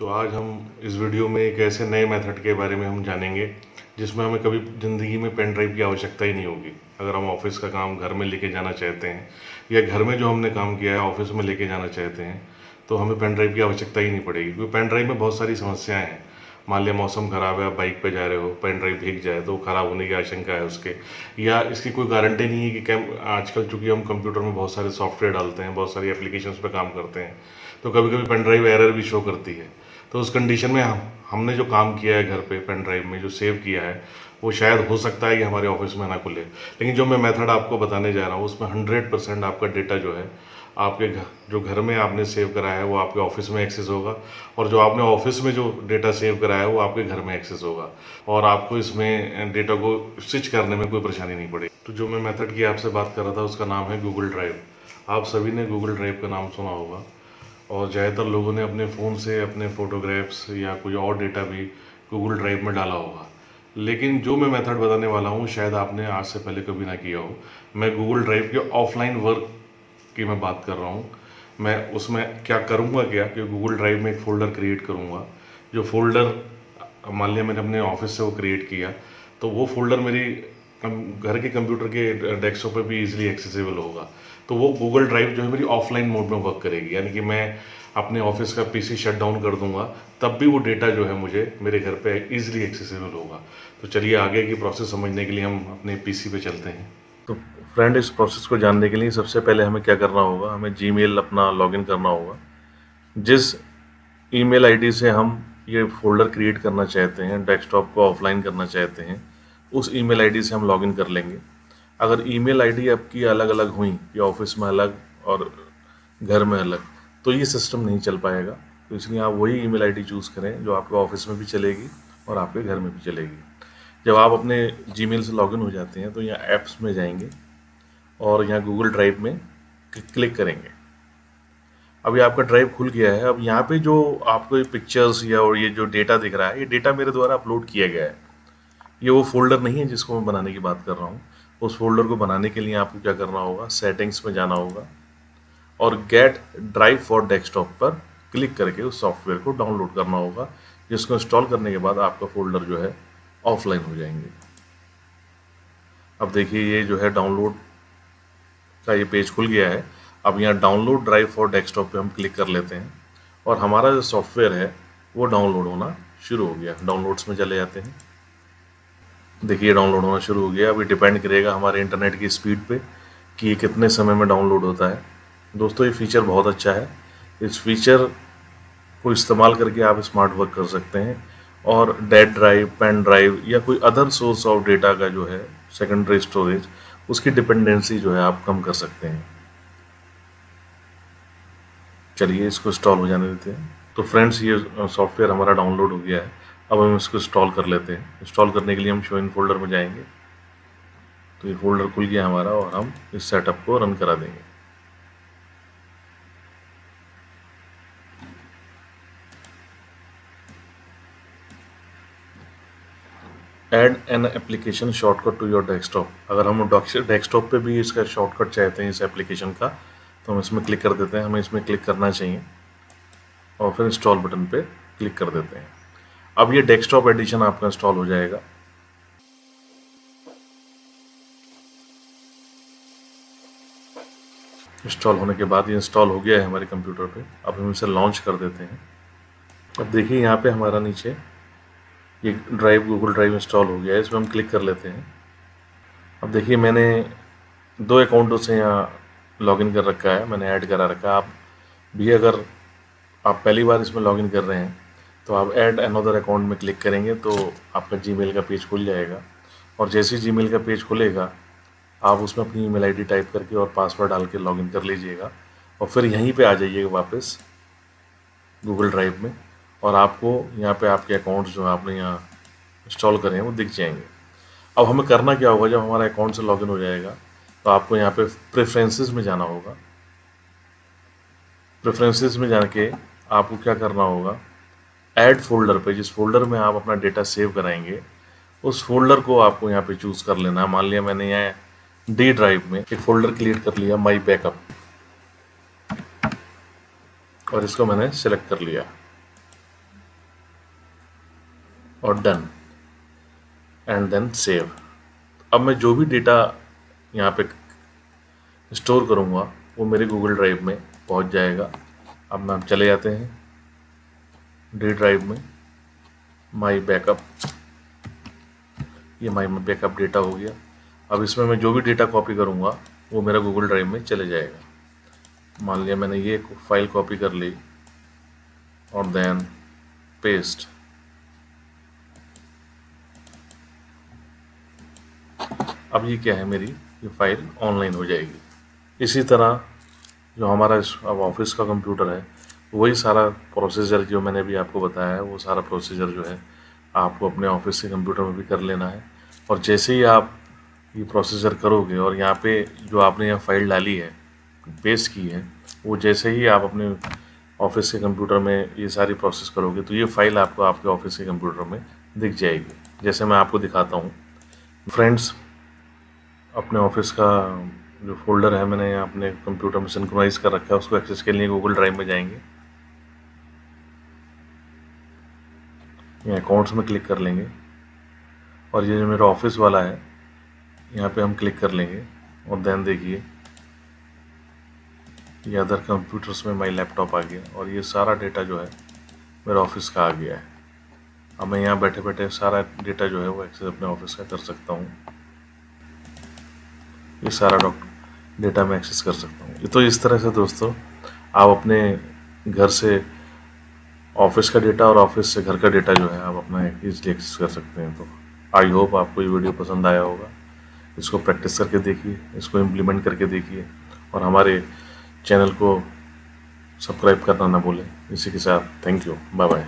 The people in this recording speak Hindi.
तो आज हम इस वीडियो में एक ऐसे नए मेथड के बारे में हम जानेंगे जिसमें हमें कभी ज़िंदगी में पेन ड्राइव की आवश्यकता ही नहीं होगी। अगर हम ऑफिस का काम घर में लेके जाना चाहते हैं या घर में जो हमने काम किया है ऑफिस में लेके जाना चाहते हैं तो हमें पेन ड्राइव की आवश्यकता ही नहीं पड़ेगी, क्योंकि पेन ड्राइव में बहुत सारी समस्याएं हैं। मान लिया मौसम ख़राब है, आप बाइक पे जा रहे हो, पेन ड्राइव भीग जाए तो ख़राब होने की आशंका है उसके, या इसकी कोई गारंटी नहीं है कि कैम आजकल चूंकि हम कंप्यूटर में बहुत सारे सॉफ्टवेयर डालते हैं, बहुत सारी एप्लीकेशंस पे काम करते हैं, तो कभी कभी पेन ड्राइव एरर भी शो करती है। तो उस कंडीशन में हमने जो काम किया है घर पे पेन ड्राइव में जो सेव किया है वो शायद हो सकता है कि हमारे ऑफिस में ना खुले। लेकिन जो मैं मेथड आपको बताने जा रहा हूँ उसमें 100% आपका डेटा जो है आपके जो घर में आपने सेव कराया है वो आपके ऑफिस में एक्सेस होगा, और जो आपने ऑफिस में जो डेटा सेव कराया है वो आपके घर में एक्सेस होगा, और आपको इसमें डेटा को स्विच करने में कोई परेशानी नहीं पड़ेगी। तो जो मैं मेथड की आपसे बात कर रहा था उसका नाम है गूगल ड्राइव। आप सभी ने गूगल ड्राइव का नाम सुना होगा, और ज़्यादातर लोगों ने अपने फ़ोन से अपने फ़ोटोग्राफ्स या कोई और डेटा भी गूगल ड्राइव में डाला होगा। लेकिन जो मैं मेथड बताने वाला हूँ शायद आपने आज से पहले कभी ना किया हो। मैं गूगल ड्राइव के ऑफलाइन वर्क की मैं बात कर रहा हूँ। मैं उसमें क्या करूँगा क्या कि गूगल ड्राइव में एक फ़ोल्डर क्रिएट करूँगा। जो फ़ोल्डर मान लिया मैंने अपने ऑफिस से वो क्रिएट किया, तो वो फ़ोल्डर मेरी घर के कंप्यूटर के डेस्कटॉप पे भी इजीली एक्सेसिबल होगा। तो वो गूगल ड्राइव जो है मेरी ऑफलाइन मोड में वर्क करेगी, यानी कि मैं अपने ऑफिस का पीसी शट डाउन कर दूंगा तब भी वो डेटा जो है मुझे मेरे घर पे इजीली एक्सेसिबल होगा। तो चलिए आगे की प्रोसेस समझने के लिए हम अपने पीसी पे चलते हैं। तो फ्रेंड, इस प्रोसेस को जानने के लिए सबसे पहले हमें क्या करना होगा, हमें जीमेल अपना लॉगिन करना होगा। जिस ईमेल आईडी से हम ये फोल्डर क्रिएट करना चाहते हैं, डेस्कटॉप को ऑफलाइन करना चाहते हैं, उस ईमेल आईडी से हम लॉगिन कर लेंगे। अगर ईमेल आईडी आपकी अलग अलग हुई या ऑफिस में अलग और घर में अलग, तो ये सिस्टम नहीं चल पाएगा। तो इसलिए आप वही ईमेल आईडी चूज़ करें जो आपके ऑफिस में भी चलेगी और आपके घर में भी चलेगी। जब आप अपने जीमेल से लॉगिन हो जाते हैं तो यहाँ ऐप्स में जाएंगे और यहाँ गूगल ड्राइव में क्लिक करेंगे। अभी आपका ड्राइव खुल गया है। अब यहाँ पे जो आपको ये पिक्चर्स या और ये जो डेटा दिख रहा है, ये डेटा मेरे द्वारा अपलोड किया गया है। ये वो फोल्डर नहीं है जिसको मैं बनाने की बात कर रहा हूँ। उस फोल्डर को बनाने के लिए आपको क्या करना होगा, सेटिंग्स में जाना होगा और गेट ड्राइव फॉर डेस्कटॉप पर क्लिक करके उस सॉफ्टवेयर को डाउनलोड करना होगा, जिसको इंस्टॉल करने के बाद आपका फोल्डर जो है ऑफलाइन हो जाएंगे। अब देखिए ये जो है डाउनलोड का ये पेज खुल गया है। अब यहाँ डाउनलोड ड्राइव फॉर डेस्कटॉप पे हम क्लिक कर लेते हैं और हमारा जो सॉफ्टवेयर है वो डाउनलोड होना शुरू हो गया। डाउनलोड्स में चले जाते हैं। देखिए डाउनलोड होना शुरू हो गया। अभी डिपेंड करेगा हमारे इंटरनेट की स्पीड पे कि ये कितने समय में डाउनलोड होता है। दोस्तों ये फीचर बहुत अच्छा है। इस फीचर को इस्तेमाल करके आप स्मार्ट वर्क कर सकते हैं और डेड ड्राइव, पेन ड्राइव या कोई अदर सोर्स ऑफ डेटा का जो है सेकेंडरी स्टोरेज, उसकी डिपेंडेंसी जो है आप कम कर सकते हैं। चलिए इसको इंस्टॉल हो जाने देते हैं। तो फ्रेंड्स ये सॉफ्टवेयर हमारा डाउनलोड हो गया है। अब हम इसको इंस्टॉल कर लेते हैं। इंस्टॉल करने के लिए हम शो इन फोल्डर में जाएंगे। तो ये फोल्डर खुल गया हमारा और हम इस सेटअप को रन करा देंगे। Add an application shortcut to your desktop. अगर हम डेस्कटॉप पे भी इसका शॉर्टकट चाहते हैं इस एप्लीकेशन का, तो हम इसमें क्लिक कर देते हैं। हमें इसमें क्लिक करना चाहिए और फिर इंस्टॉल बटन पे क्लिक कर देते हैं। अब ये डेस्कटॉप एडिशन आपका इंस्टॉल हो जाएगा। इंस्टॉल होने के बाद ये इंस्टॉल हो गया है हमारे कंप्यूटर पे। अब हम इसे लॉन्च कर देते हैं। अब देखिए यहाँ पे हमारा नीचे ये ड्राइव, गूगल ड्राइव इंस्टॉल हो गया है। इसमें हम क्लिक कर लेते हैं। अब देखिए मैंने 2 अकाउंटों से यहाँ लॉगिन कर रखा है, मैंने ऐड करा रखा है। आप भी अगर आप पहली बार इसमें लॉगिन कर रहे हैं तो आप ऐड अनदर अकाउंट में क्लिक करेंगे तो आपका जीमेल का पेज खुल जाएगा, और जैसे ही जीमेल का पेज खुलेगा आप उसमें अपनी ईमेल आईडी टाइप करके और पासवर्ड डाल के लॉगिन कर लीजिएगा, और फिर यहीं पे आ जाइएगा वापस गूगल ड्राइव में, और आपको यहाँ पे आपके अकाउंट्स जो आपने यहाँ इंस्टॉल करे हैं वो दिख जाएंगे। अब हमें करना क्या होगा, जब हमारा अकाउंट से लॉगिन हो जाएगा तो आपको यहाँ पे प्रेफरेंसेस में जाना होगा। प्रेफरेंसेस में जाके आपको क्या करना होगा, ऐड फोल्डर पे, जिस फोल्डर में आप अपना डेटा सेव कराएंगे उस फोल्डर को आपको यहाँ पे चूज़ कर लेना है। मान लिया मैंने यहाँ डी ड्राइव में एक फोल्डर क्रिएट कर लिया, माई बैकअप, और इसको मैंने सेलेक्ट कर लिया। और डन एंड देन सेव। अब मैं जो भी डेटा यहाँ पे स्टोर करूँगा वो मेरे गूगल ड्राइव में पहुँच जाएगा। अब हम चले जाते हैं डी ड्राइव में, माई बैकअप, ये माई बैकअप डेटा हो गया। अब इसमें मैं जो भी डेटा कॉपी करूँगा वो मेरा गूगल ड्राइव में चले जाएगा। मान लिया मैंने ये फाइल कॉपी कर ली और देन पेस्ट। अब ये क्या है, मेरी ये फाइल ऑनलाइन हो जाएगी। इसी तरह जो हमारा अब ऑफिस का कंप्यूटर है वही सारा प्रोसीजर जो मैंने भी आपको बताया है वो सारा प्रोसीजर जो है आपको अपने ऑफिस के कंप्यूटर में भी कर लेना है। और जैसे ही आप ये प्रोसीजर करोगे और यहाँ पे जो आपने यहाँ फाइल डाली है, पेस्ट की है, वो जैसे ही आप अपने ऑफिस के कंप्यूटर में ये सारी प्रोसेस करोगे तो ये फाइल आपको आपके ऑफिस के कंप्यूटर में दिख जाएगी। जैसे मैं आपको दिखाता हूँ फ्रेंड्स, अपने ऑफिस का जो फोल्डर है मैंने यहाँ अपने कंप्यूटर में सिंक्रोनाइज कर रखा है, उसको एक्सेस के लिए गूगल ड्राइव में जाएंगे, यहाँ अकाउंट्स में क्लिक कर लेंगे और ये जो मेरा ऑफिस वाला है यहाँ पे हम क्लिक कर लेंगे और देन देखिए ये अदर कंप्यूटर्स में माई लैपटॉप आ गया और ये सारा डेटा जो है मेरा ऑफिस का आ गया है। अब मैं यहाँ बैठे बैठे सारा डेटा जो है वो एक्सेस अपने ऑफिस का कर सकता हूँ। ये सारा डेटा मैं एक्सेस कर सकता हूँ। तो इस तरह से दोस्तों आप अपने घर से ऑफिस का डेटा और ऑफिस से घर का डेटा जो है आप अपना ईजिली एक्सेस कर सकते हैं। तो आई होप आपको ये वीडियो पसंद आया होगा। इसको प्रैक्टिस करके देखिए, इसको इम्प्लीमेंट करके देखिए और हमारे चैनल को सब्सक्राइब करना ना भूलें। इसी के साथ थैंक यू, बाय बाय।